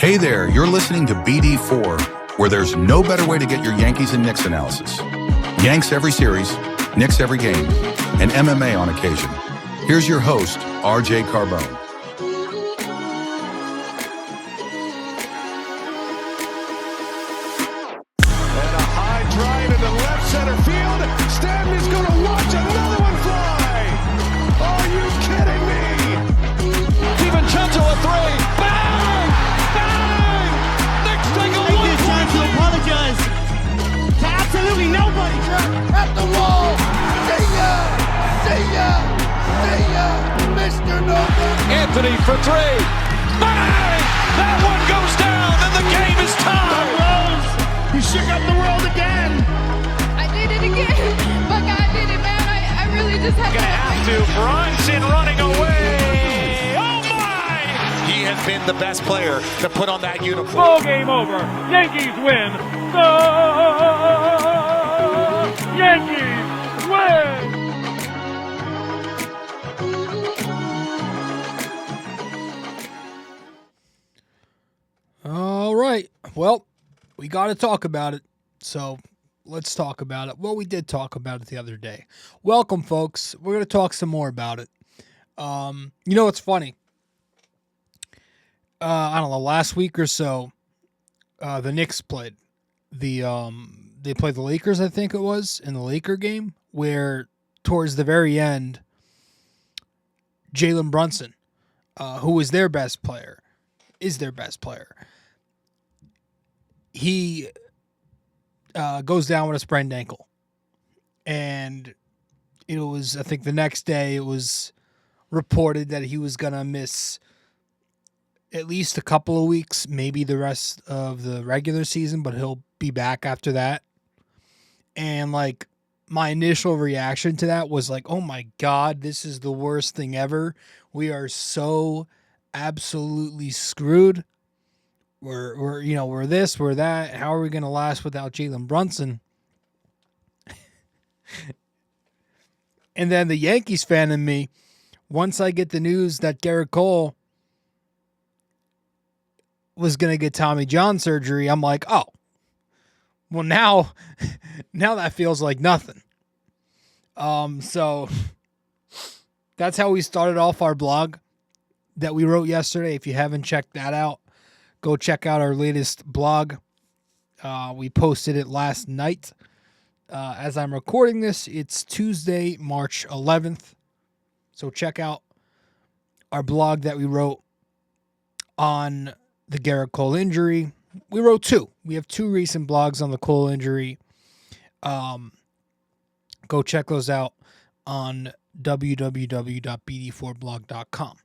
Hey there, you're listening to BD4, where there's no better way to get your Yankees and Knicks analysis. Yanks every series, Knicks every game, and MMA on occasion. Here's your host, RJ Carbone. And a high drive into left center field. Stanley's going to watch another one fly. Are you kidding me? DiVincenzo a three. Bang! Bang! Knicks take a Take this chance to apologize to absolutely nobody. At the wall. See ya! See ya! See ya! Mr. Nova. Anthony for three. Bang! That one goes down and the game is tied. Rose, he shook up the world again. I did it again. But God did it, man. I really just had Gonna have to. Brunson running away. Oh my! He has been the best player to put on that uniform. Ball game over. Yankees win. The Yankees win. All right. Well, we got to talk about it. So let's talk about it. Well, we did talk about it the other day. Welcome, folks. We're going to talk some more about it. You know what's funny? I don't know, last week or so, the Knicks played. They played the Lakers, I think it was, in the Laker game, where towards the very end, Jalen Brunson, who was their best player, is their best player. He goes down with a sprained ankle. And it was, I think the next day, it was reported that he was going to miss at least a couple of weeks, maybe the rest of the regular season, but he'll be back after that. And like my initial reaction to that was like, oh my God, this is the worst thing ever. We are so absolutely screwed. We're this, we're that. How are we going to last without Jalen Brunson? And then the Yankees fan in me, once I get the news that Gerrit Cole was going to get Tommy John surgery, I'm like, oh, well now that feels like nothing. So that's how we started off our blog that we wrote yesterday. If you haven't checked that out, go check out our latest blog. We posted it last night. As I'm recording this, it's Tuesday, March 11th. So check out our blog that we wrote on the Gerrit Cole injury. We wrote two. We have two recent blogs on the Cole injury. Go check those out on www.bd4blog.com.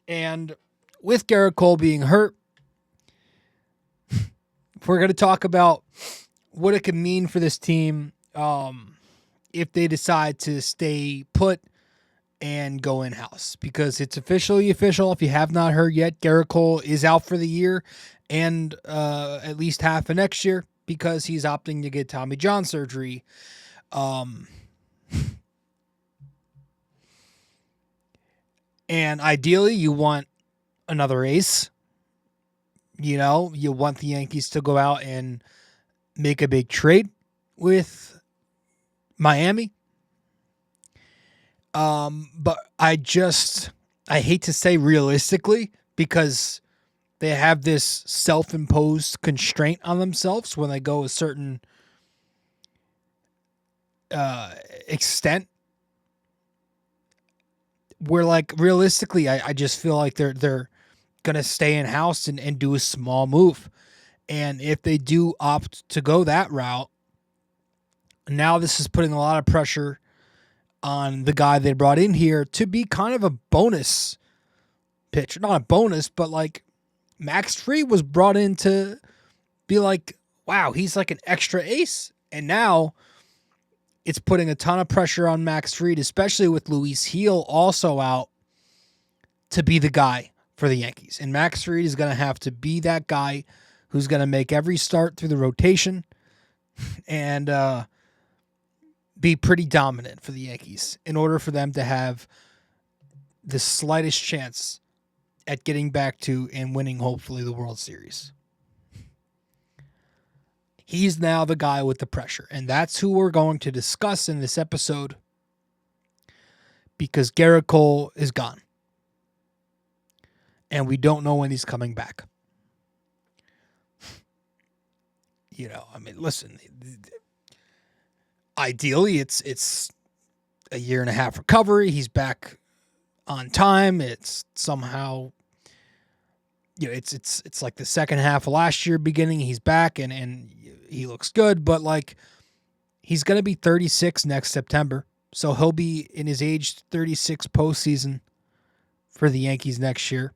And with Gerrit Cole being hurt, we're going to talk about what it could mean for this team if they decide to stay put and go in-house, because it's officially official. If you have not heard yet, Gerrit Cole is out for the year and at least half of next year because he's opting to get Tommy John surgery. And ideally, you want another ace. You know, you want the Yankees to go out and make a big trade with Miami. But I hate to say realistically, because they have this self-imposed constraint on themselves when they go a certain extent. Where like realistically, I just feel like they're gonna stay in house and do a small move. And if they do opt to go that route, now this is putting a lot of pressure on the guy they brought in here to be kind of a bonus pitcher. Not a bonus, but like Max Fried was brought in to be like, wow, he's like an extra ace. And now it's putting a ton of pressure on Max Fried, especially with Luis Gil also out, to be the guy for the Yankees. And Max Fried is going to have to be that guy who's going to make every start through the rotation and be pretty dominant for the Yankees in order for them to have the slightest chance at getting back to and winning, hopefully, the World Series. He's now the guy with the pressure, and that's who we're going to discuss in this episode because Gerrit Cole is gone, and we don't know when he's coming back. Listen, ideally, it's a year and a half recovery. He's back on time. It's somehow, it's like the second half of last year beginning. He's back and he looks good, but like he's going to be 36 next September. So he'll be in his age 36 postseason for the Yankees next year.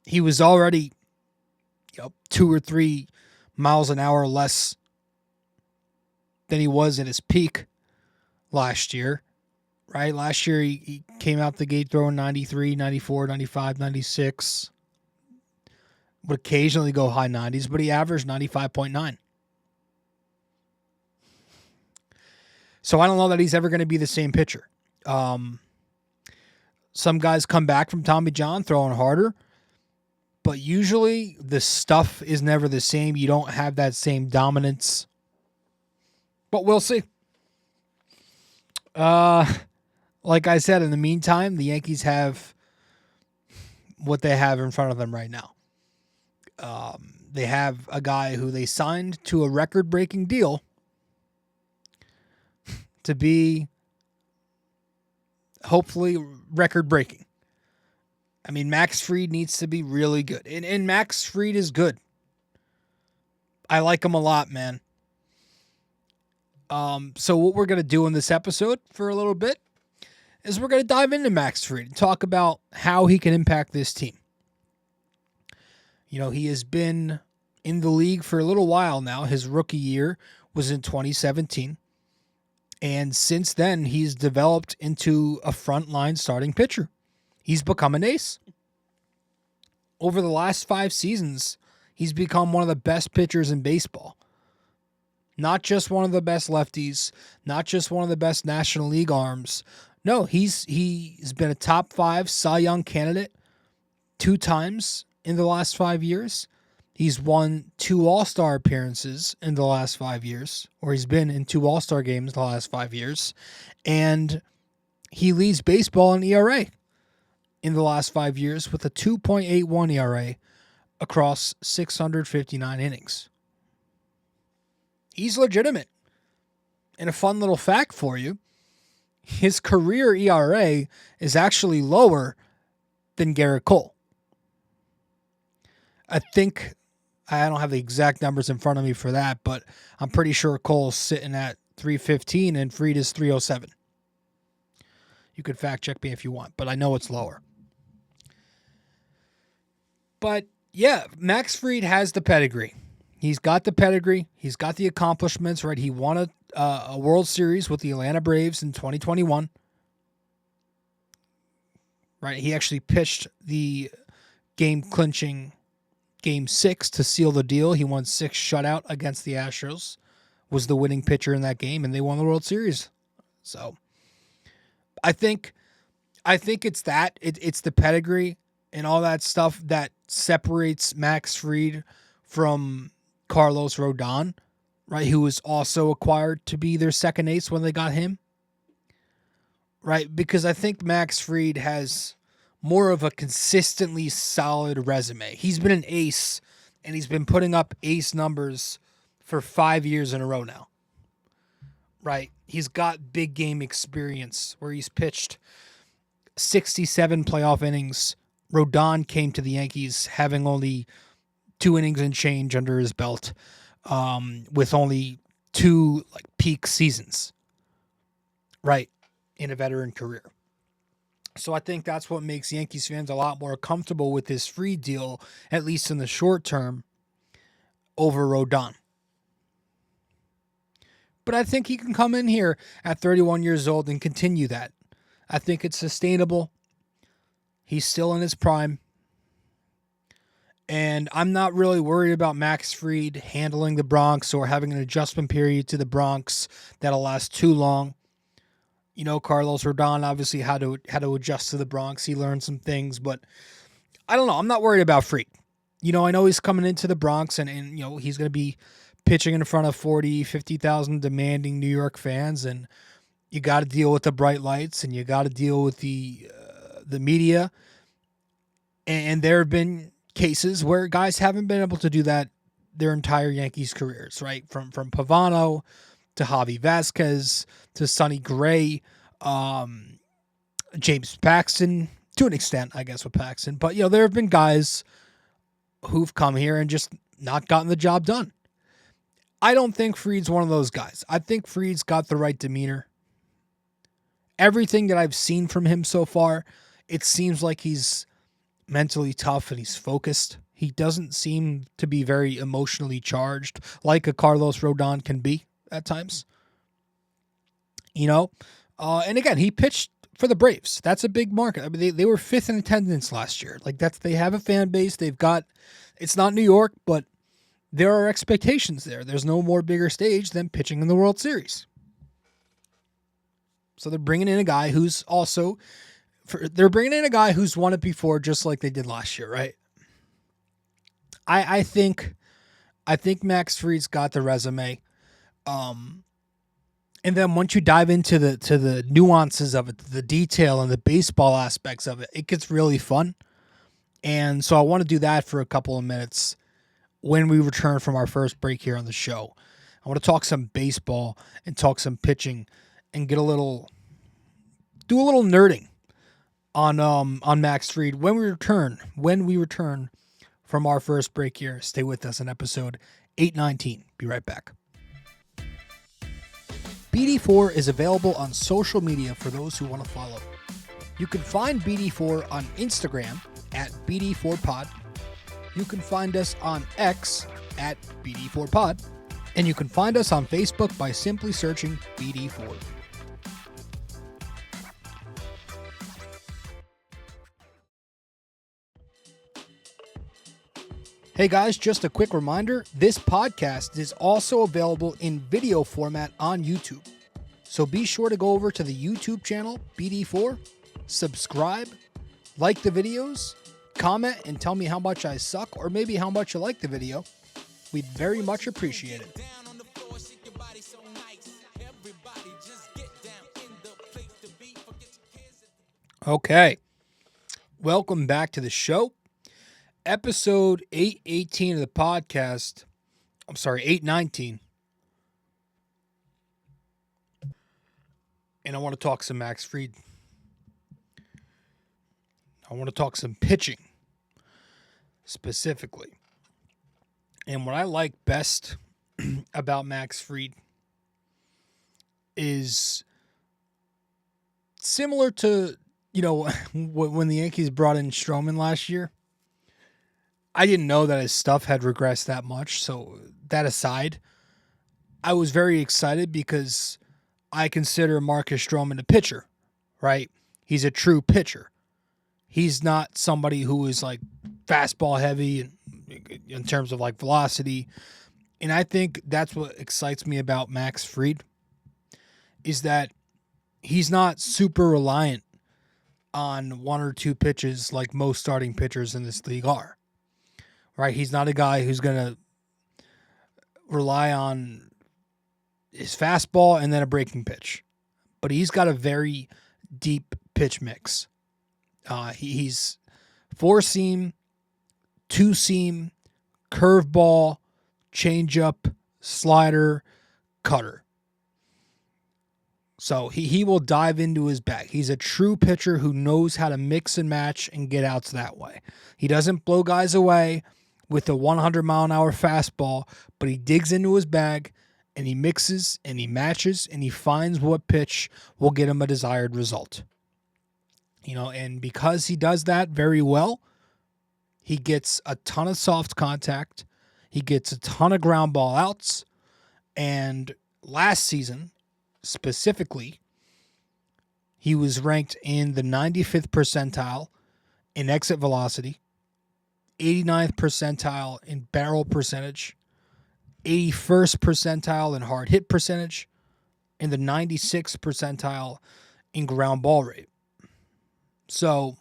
He was already 2 or 3 miles an hour less than he was at his peak last year, right? Last year, he came out the gate throwing 93, 94, 95, 96. Would occasionally go high 90s, but he averaged 95.9. So I don't know that he's ever going to be the same pitcher. Some guys come back from Tommy John throwing harder, but usually the stuff is never the same. You don't have that same dominance. But we'll see. Like I said, in the meantime, the Yankees have what they have in front of them right now. They have a guy who they signed to a record-breaking deal to be hopefully record-breaking. I mean, Max Fried needs to be really good. And Max Fried is good. I like him a lot, man. So what we're going to do in this episode for a little bit is we're going to dive into Max Fried and talk about how he can impact this team. He has been in the league for a little while now. His rookie year was in 2017. And since then, he's developed into a frontline starting pitcher. He's become an ace. Over the last 5 seasons, he's become one of the best pitchers in baseball. Not just one of the best lefties, not just one of the best National League arms. No, he's been a top 5 Cy Young candidate 2 times in the last 5 years. He's won 2 All-Star appearances in the last 5 years, or he's been in 2 All-Star games in the last 5 years. And he leads baseball in ERA in the last 5 years with a 2.81 ERA across 659 innings. He's legitimate. And a fun little fact for you, his career ERA is actually lower than Gerrit Cole. I think, I don't have the exact numbers in front of me for that, but I'm pretty sure Cole's sitting at 315 and Fried is 307. You could fact check me if you want, but I know it's lower. But yeah, Max Fried has the pedigree. He's got the pedigree. He's got the accomplishments, right? He won a World Series with the Atlanta Braves in 2021. Right? He actually pitched the game-clinching Game 6 to seal the deal. He won 6 shutout against the Astros, was the winning pitcher in that game, and they won the World Series. So I think it's that. It's the pedigree and all that stuff that separates Max Fried from Carlos Rodon, right, who was also acquired to be their second ace when they got him, right? Because I think Max Fried has more of a consistently solid resume. He's been an ace, and he's been putting up ace numbers for 5 years in a row now, right? He's got big game experience where he's pitched 67 playoff innings. Rodon came to the Yankees having only 2 innings and change under his belt, with only 2 peak seasons, right, in a veteran career. So I think that's what makes Yankees fans a lot more comfortable with this Fried deal, at least in the short term, over Rodon. But I think he can come in here at 31 years old and continue that. I think it's sustainable. He's still in his prime. And I'm not really worried about Max Fried handling the Bronx or having an adjustment period to the Bronx that'll last too long. Carlos Rodon obviously had to adjust to the Bronx. He learned some things, but I don't know. I'm not worried about Fried. I know he's coming into the Bronx and he's going to be pitching in front of 40, 50,000 demanding New York fans, and you got to deal with the bright lights and you got to deal with the media. And there have been cases where guys haven't been able to do that their entire Yankees careers, right? From Pavano to Javi Vasquez to Sonny Gray, James Paxton, to an extent, I guess, with Paxton. But, there have been guys who've come here and just not gotten the job done. I don't think Fried's one of those guys. I think Fried's got the right demeanor. Everything that I've seen from him so far, it seems like he's mentally tough and he's focused. He doesn't seem to be very emotionally charged like a Carlos Rodon can be at times. And again, he pitched for the Braves. That's a big market. I mean, they were 5th in attendance last year. Like they have a fan base. It's not New York, but there are expectations there. There's no more bigger stage than pitching in the World Series. So they're bringing in a guy who's won it before, just like they did last year, right? I think Max Fried's got the resume. And then once you dive into the nuances of it, the detail and the baseball aspects of it, it gets really fun. And so I want to do that for a couple of minutes when we return from our first break here on the show. I want to talk some baseball and talk some pitching and do a little nerding on Max Fried when we return from our first break here. Stay with us in episode 819. Be right back. BD4 is available on social media for those who want to follow. You can find BD4 on Instagram at BD4Pod. You can find us on X at BD4Pod. And you can find us on Facebook by simply searching BD4. Hey guys, just a quick reminder, this podcast is also available in video format on YouTube. So be sure to go over to the YouTube channel, BD4, subscribe, like the videos, comment and tell me how much I suck or maybe how much you like the video. We'd very much appreciate it. Okay, welcome back to the show. Episode 818 of the podcast. 819. And I want to talk some Max Fried. I want to talk some pitching specifically. And what I like best about Max Fried is similar to, when the Yankees brought in Stroman last year. I didn't know that his stuff had regressed that much. So that aside, I was very excited because I consider Marcus Stroman a pitcher, right? He's a true pitcher. He's not somebody who is like fastball heavy in terms of like velocity. And I think that's what excites me about Max Fried is that he's not super reliant on one or two pitches like most starting pitchers in this league are. Right, he's not a guy who's going to rely on his fastball and then a breaking pitch. But he's got a very deep pitch mix. He's 4-seam, 2-seam, curveball, changeup, slider, cutter. So he will dive into his bag. He's a true pitcher who knows how to mix and match and get outs that way. He doesn't blow guys away with a 100-mile-an-hour fastball, but he digs into his bag, and he mixes, and he matches, and he finds what pitch will get him a desired result. And because he does that very well, he gets a ton of soft contact, he gets a ton of ground ball outs, and last season, specifically, he was ranked in the 95th percentile in exit velocity, 89th percentile in barrel percentage, 81st percentile in hard hit percentage, and the 96th percentile in ground ball rate. So,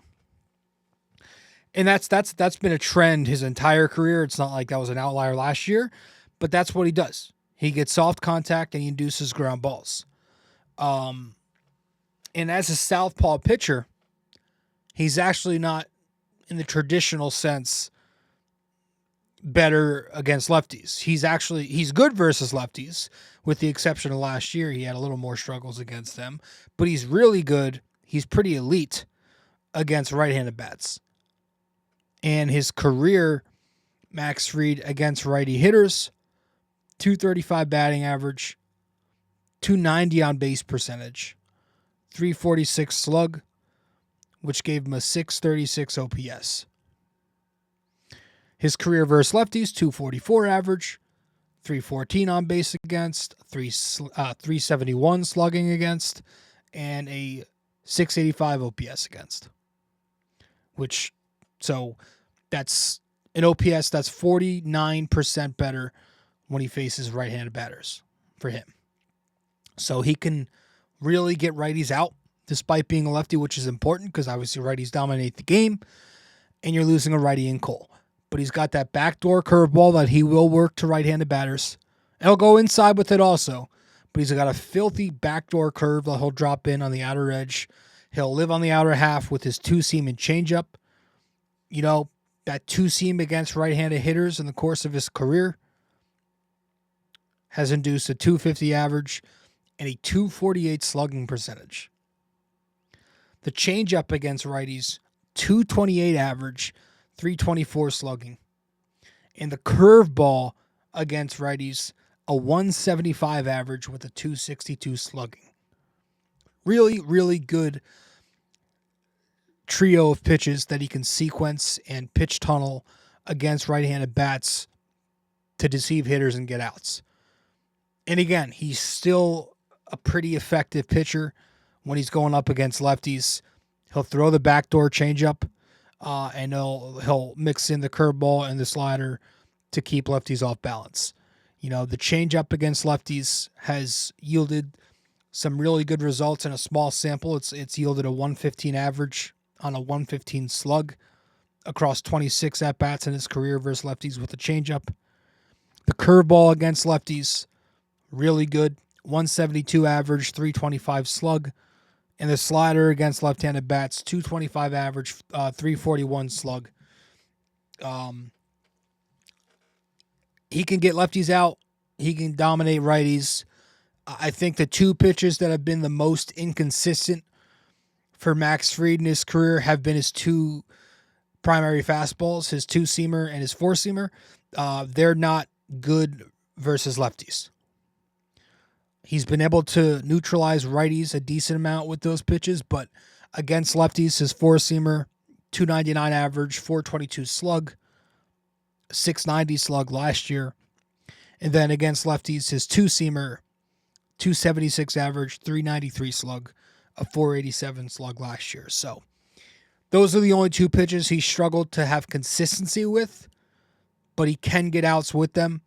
and that's been a trend his entire career. It's not like that was an outlier last year, but that's what he does. He gets soft contact and he induces ground balls. And as a southpaw pitcher, he's actually not, in the traditional sense, better against lefties. He's good versus lefties, with the exception of last year. He had a little more struggles against them, but he's really good. He's pretty elite against right-handed bats. And his career, Max Fried, against righty hitters, 235 batting average, 290 on base percentage, 346 slug, which gave him a 636 OPS. His career versus lefties, 244 average, 314 on base against, 371 slugging against, and a 685 OPS against. So that's an OPS that's 49% better when he faces right-handed batters for him. So he can really get righties out despite being a lefty, which is important because obviously righties dominate the game, and you're losing a righty in Cole. But he's got that backdoor curveball that he will work to right-handed batters. And he'll go inside with it also, but he's got a filthy backdoor curve that he'll drop in on the outer edge. He'll live on the outer half with his two-seam and changeup. You know, that two-seam against right-handed hitters in the course of his career has induced a 250 average and a 248 slugging percentage. The changeup against righties, 228 average, 324 slugging. And the curveball against righties, a 175 average with a 262 slugging. Really, really good trio of pitches that he can sequence and pitch tunnel against right-handed bats to deceive hitters and get outs. And again, he's still a pretty effective pitcher when he's going up against lefties. He'll throw the backdoor changeup, and he'll mix in the curveball and the slider to keep lefties off balance. You know, the changeup against lefties has yielded some really good results in a small sample. It's yielded a 115 average on a 115 slug across 26 at-bats in his career versus lefties with the changeup. The curveball against lefties, really good, 172 average, 325 slug. And the slider against left-handed bats, 225 average, 341 slug. He can get lefties out. He can dominate righties. I think the two pitches that have been the most inconsistent for Max Fried in his career have been his two primary fastballs, his two-seamer and his four-seamer. They're not good versus lefties. He's been able to neutralize righties a decent amount with those pitches, but against lefties, his four-seamer, 299 average, 422 slug, 690 slug last year. And then against lefties, his two-seamer, 276 average, 393 slug, a 487 slug last year. So those are the only two pitches he struggled to have consistency with, but he can get outs with them.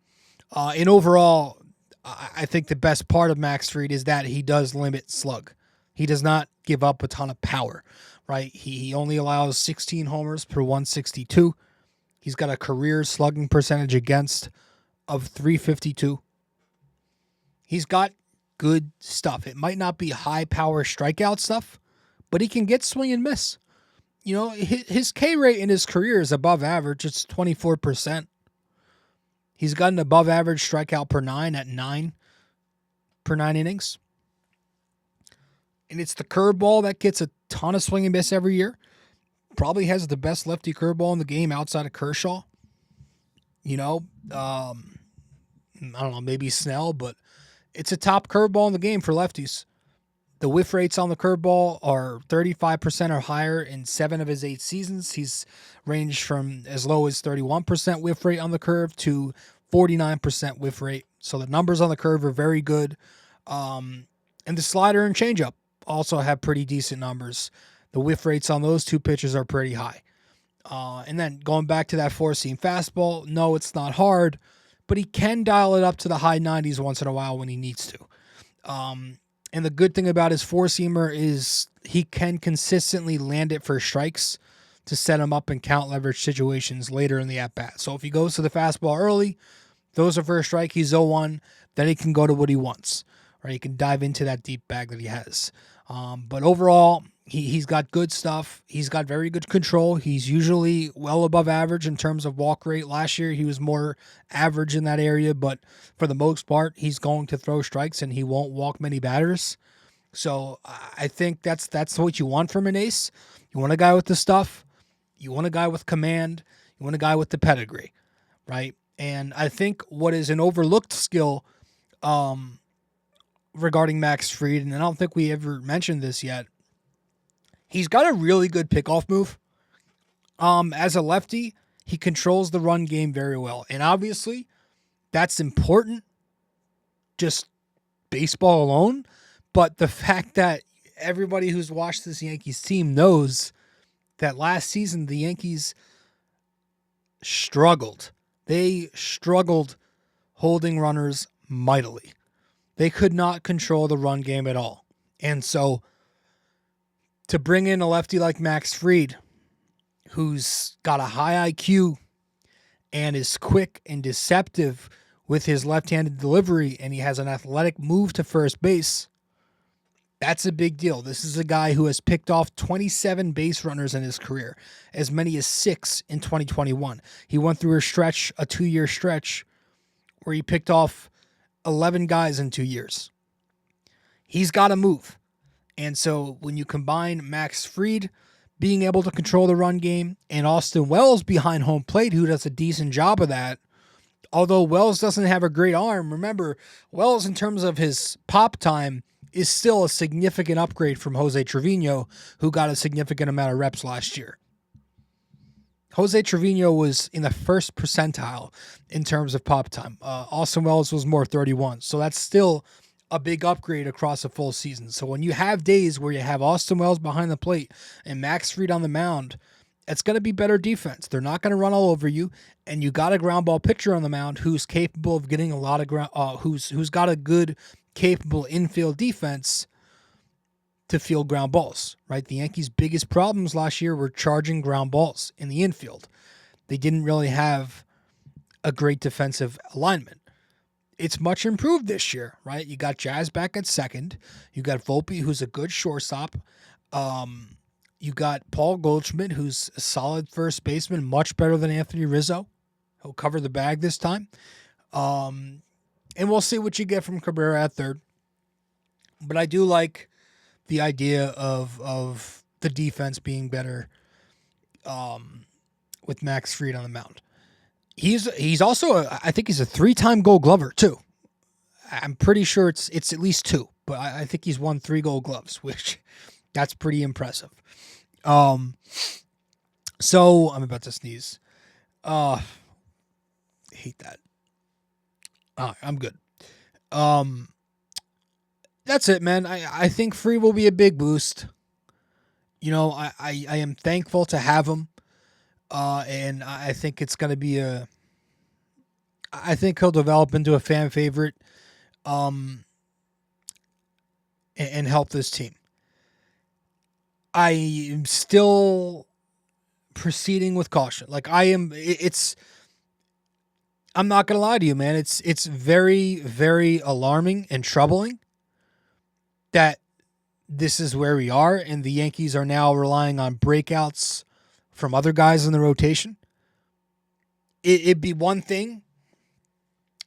And overall, I think the best part of Max Fried is that he does limit slug. He does not give up a ton of power, right? He only allows 16 homers per 162. He's got a career slugging percentage against of 352. He's got good stuff. It might not be high power strikeout stuff, but he can get swing and miss. You know, his K rate in his career is above average. It's 24%. He's got an above average strikeout per 9 at 9 per 9 innings. And it's the curveball that gets a ton of swing and miss every year. Probably has the best lefty curveball in the game outside of Kershaw. You know, I don't know, maybe Snell, but it's a top curveball in the game for lefties. The whiff rates on the curveball are 35% or higher in 7 of his 8 seasons. He's ranged from as low as 31% whiff rate on the curve to 49% whiff rate. So the numbers on the curve are very good. And the slider and changeup also have pretty decent numbers. The whiff rates on those two pitches are pretty high. And then going back to that four-seam fastball, no, it's not hard, but he can dial it up to the high 90s once in a while when he needs to. And the good thing about his four-seamer is he can consistently land it for strikes to set him up in count leverage situations later in the at-bat. So if he goes to the fastball early, those are for a strike, he's 0-1, then he can go to what he wants. Right? He can dive into that deep bag that he has. But overall, he's got good stuff. He's got very good control. He's usually well above average in terms of walk rate. Last year, he was more average in that area, but for the most part, he's going to throw strikes and he won't walk many batters. So I think that's what you want from an ace. You want a guy with the stuff. You want a guy with command. You want a guy with the pedigree, right? And I think what is an overlooked skill regarding Max Fried, and I don't think we ever mentioned this yet, he's got a really good pickoff move. As a lefty, he controls the run game very well. And obviously, that's important, just baseball alone. But the fact that everybody who's watched this Yankees team knows that last season the Yankees struggled. They struggled holding runners mightily. They could not control the run game at all. And so to bring in a lefty like Max Fried, who's got a high IQ and is quick and deceptive with his left-handed delivery, and he has an athletic move to first base, that's a big deal. This is a guy who has picked off 27 base runners in his career, as many as 6 in 2021. He went through a 2-year stretch, where he picked off 11 guys in 2 years. He's got a move. And so when you combine Max Fried being able to control the run game and Austin Wells behind home plate, who does a decent job of that, although Wells doesn't have a great arm, remember, Wells in terms of his pop time is still a significant upgrade from Jose Trevino, who got a significant amount of reps last year. Jose Trevino was in the first percentile in terms of pop time. Austin Wells was more 31. So that's still a big upgrade across a full season. So when you have days where you have Austin Wells behind the plate and Max Fried on the mound, it's going to be better defense. They're not going to run all over you, and you got a ground ball pitcher on the mound who's capable of getting a lot of ground, who's got a good, capable infield defense to field ground balls, right? The Yankees' biggest problems last year were charging ground balls in the infield. They didn't really have a great defensive alignment. It's much improved this year, right? You got Jazz back at second. You got Volpe, who's a good shortstop. You got Paul Goldschmidt, who's a solid first baseman, much better than Anthony Rizzo. He'll cover the bag this time. And we'll see what you get from Cabrera at third. But I do like the idea of the defense being better with Max Fried on the mound. He's also I think he's a 3-time Gold Glover too. I'm pretty sure it's at least 2, but I think he's won 3 Gold Gloves, which that's pretty impressive. So I'm about to sneeze. Hate that. I'm good. That's it, man. I think Fried will be a big boost. You know, I am thankful to have him. And I think it's going to be I think he'll develop into a fan favorite, and help this team. I am still proceeding with caution. Like I'm not going to lie to you, man. It's very, very alarming and troubling that this is where we are, and the Yankees are now relying on breakouts from other guys in the rotation. It'd be one thing,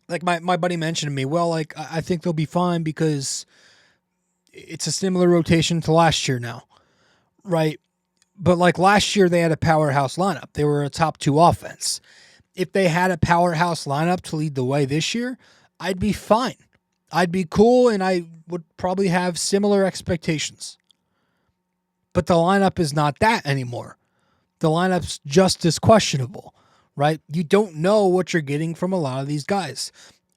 like my buddy mentioned to me, well, like, I think they'll be fine because it's a similar rotation to last year now, right? But like last year, they had a powerhouse lineup. They were a top 2 offense. If they had a powerhouse lineup to lead the way this year, I'd be fine. I'd be cool, and I would probably have similar expectations. But the lineup is not that anymore. The lineup's just as questionable, right? You don't know what you're getting from a lot of these guys.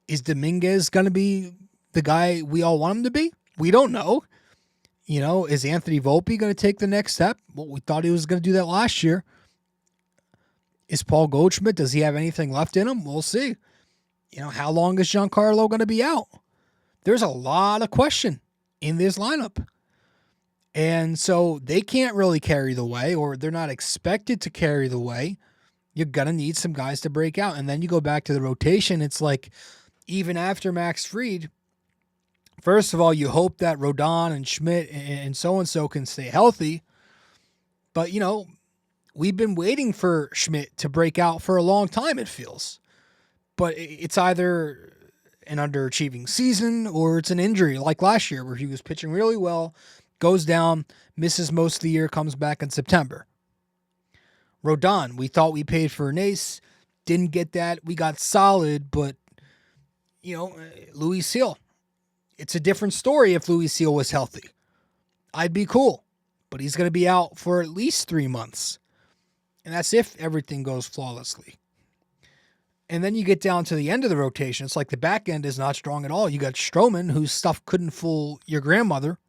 Is Dominguez going to be the guy we all want him to be? We don't know. You know, is Anthony Volpe going to take the next step? Well, we thought he was going to do that last year. Is Paul Goldschmidt, does he have anything left in him? We'll see. You know, how long is Giancarlo going to be out? There's a lot of question in this lineup. And so they can't really carry the way, or they're not expected to carry the way. You're going to need some guys to break out. And then you go back to the rotation. It's like, even after Max Fried, first of all, you hope that Rodon and Schmidt and so can stay healthy. But, we've been waiting for Schmidt to break out for a long time, it feels. But it's either an underachieving season or it's an injury like last year where he was pitching really well, goes down, misses most of the year, comes back in September. Rodon, we thought we paid for an ace, didn't get that. We got solid, but, Luis Seal. It's a different story if Luis Seal was healthy. I'd be cool, but he's going to be out for at least 3 months. And that's if everything goes flawlessly. And then you get down to the end of the rotation. It's like the back end is not strong at all. You got Stroman, whose stuff couldn't fool your grandmother.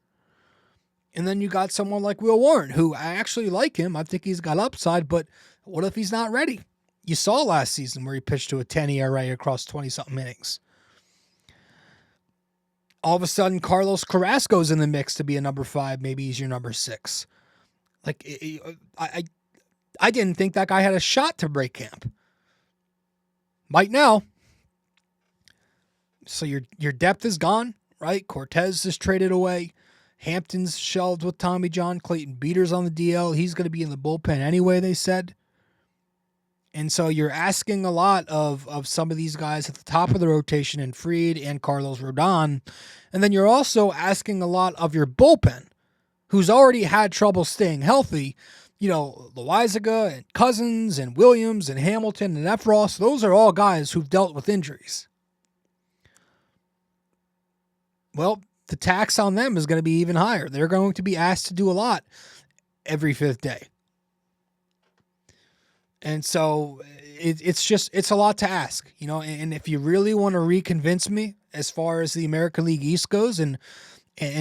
And then you got someone like Will Warren, who I actually like him. I think he's got upside, but what if he's not ready? You saw last season where he pitched to a 10 ERA across 20-something innings. All of a sudden, Carlos Carrasco's in the mix to be a number 5. Maybe he's your number 6. Like, I didn't think that guy had a shot to break camp. Might now. So your depth is gone, right? Cortez is traded away. Hampton's shelved with Tommy John. Clayton Beater's on the DL. He's going to be in the bullpen anyway, they said. And so you're asking a lot of some of these guys at the top of the rotation in Fried and Carlos Rodon. And then you're also asking a lot of your bullpen, who's already had trouble staying healthy. Loizaga and Cousins and Williams and Hamilton and Efros, those are all guys who've dealt with injuries. Well, the tax on them is going to be even higher. They're going to be asked to do a lot every 5th day. And so it's a lot to ask, and if you really want to reconvince me as far as the American League East goes and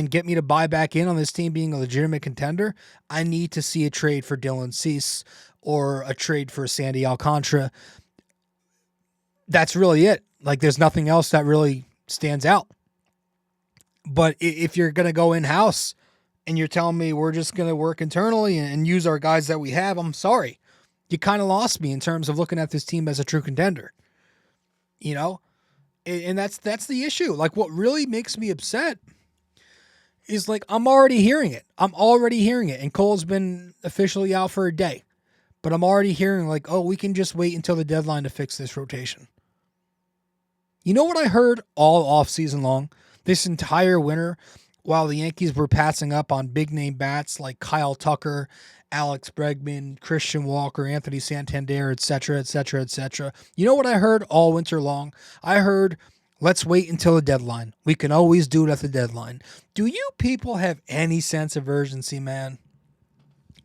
get me to buy back in on this team being a legitimate contender, I need to see a trade for Dylan Cease or a trade for Sandy Alcantara. That's really it. Like, there's nothing else that really stands out. But if you're going to go in-house and you're telling me we're just going to work internally and use our guys that we have, I'm sorry. You kind of lost me in terms of looking at this team as a true contender. And that's the issue. Like, what really makes me upset is, like, I'm already hearing it. And Cole's been officially out for a day. But I'm already hearing, like, oh, we can just wait until the deadline to fix this rotation. You know what I heard all offseason long? This entire winter, while the Yankees were passing up on big-name bats like Kyle Tucker, Alex Bregman, Christian Walker, Anthony Santander, etc., etc., etc. You know what I heard all winter long? I heard, let's wait until the deadline. We can always do it at the deadline. Do you people have any sense of urgency, man?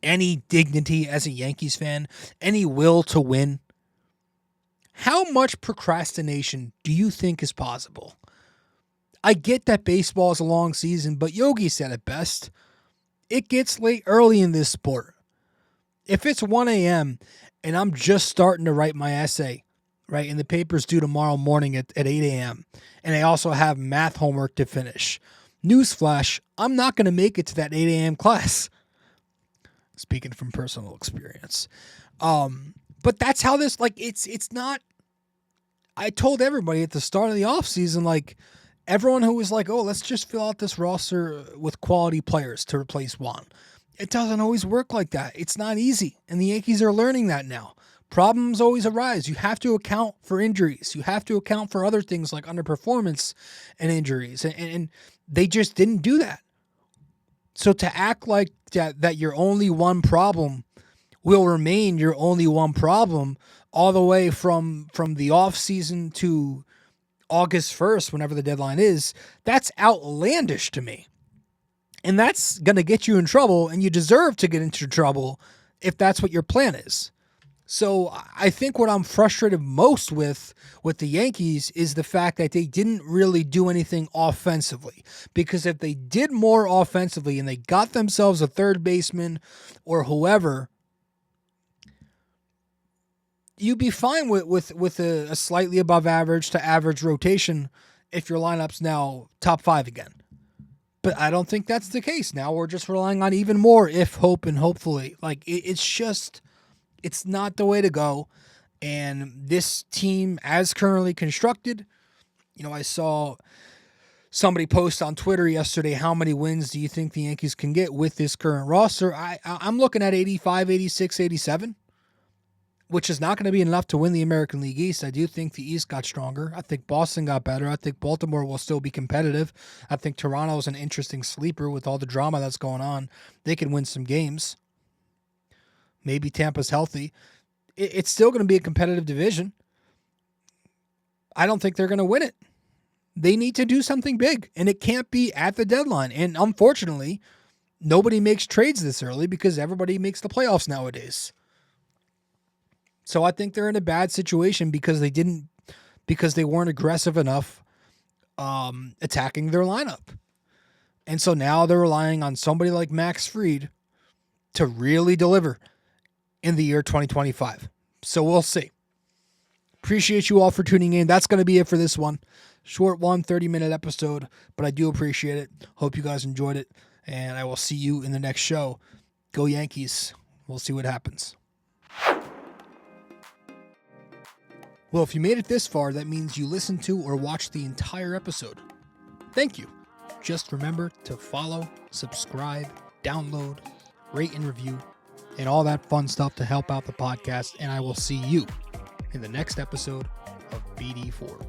Any dignity as a Yankees fan? Any will to win? How much procrastination do you think is possible? I get that baseball is a long season, but Yogi said it best. It gets late early in this sport. If it's 1 a.m. and I'm just starting to write my essay, right, and the paper's due tomorrow morning at 8 a.m., and I also have math homework to finish, newsflash, I'm not going to make it to that 8 a.m. class. Speaking from personal experience. But that's how this, like, it's not, I told everybody at the start of the offseason, like, everyone who was like, oh, let's just fill out this roster with quality players to replace Juan. It doesn't always work like that. It's not easy. And the Yankees are learning that now. Problems always arise. You have to account for injuries. You have to account for other things like underperformance and injuries. And they just didn't do that. So to act like that your only one problem will remain your only one problem all the way from the offseason to August 1st, whenever the deadline is, that's outlandish to me. And that's going to get you in trouble, and you deserve to get into trouble if that's what your plan is. So I think what I'm frustrated most with the Yankees is the fact that they didn't really do anything offensively. Because if they did more offensively and they got themselves a third baseman or whoever, you'd be fine with a slightly above average to average rotation if your lineup's now top 5 again. But I don't think that's the case. Now we're just relying on even more if, hope, and hopefully. Like, it's not the way to go. And this team, as currently constructed, I saw somebody post on Twitter yesterday, how many wins do you think the Yankees can get with this current roster? I'm looking at 85, 86, 87, which is not going to be enough to win the American League East. I do think the East got stronger. I think Boston got better. I think Baltimore will still be competitive. I think Toronto is an interesting sleeper with all the drama that's going on. They can win some games. Maybe Tampa's healthy. It's still going to be a competitive division. I don't think they're going to win it. They need to do something big, and it can't be at the deadline. And unfortunately, nobody makes trades this early because everybody makes the playoffs nowadays. So I think they're in a bad situation because they weren't aggressive enough attacking their lineup. And so now they're relying on somebody like Max Fried to really deliver in the year 2025. So we'll see. Appreciate you all for tuning in. That's going to be it for this one. Short 30-minute episode, but I do appreciate it. Hope you guys enjoyed it, and I will see you in the next show. Go Yankees. We'll see what happens. Well, if you made it this far, that means you listened to or watched the entire episode. Thank you. Just remember to follow, subscribe, download, rate and review, and all that fun stuff to help out the podcast, and I will see you in the next episode of BD4.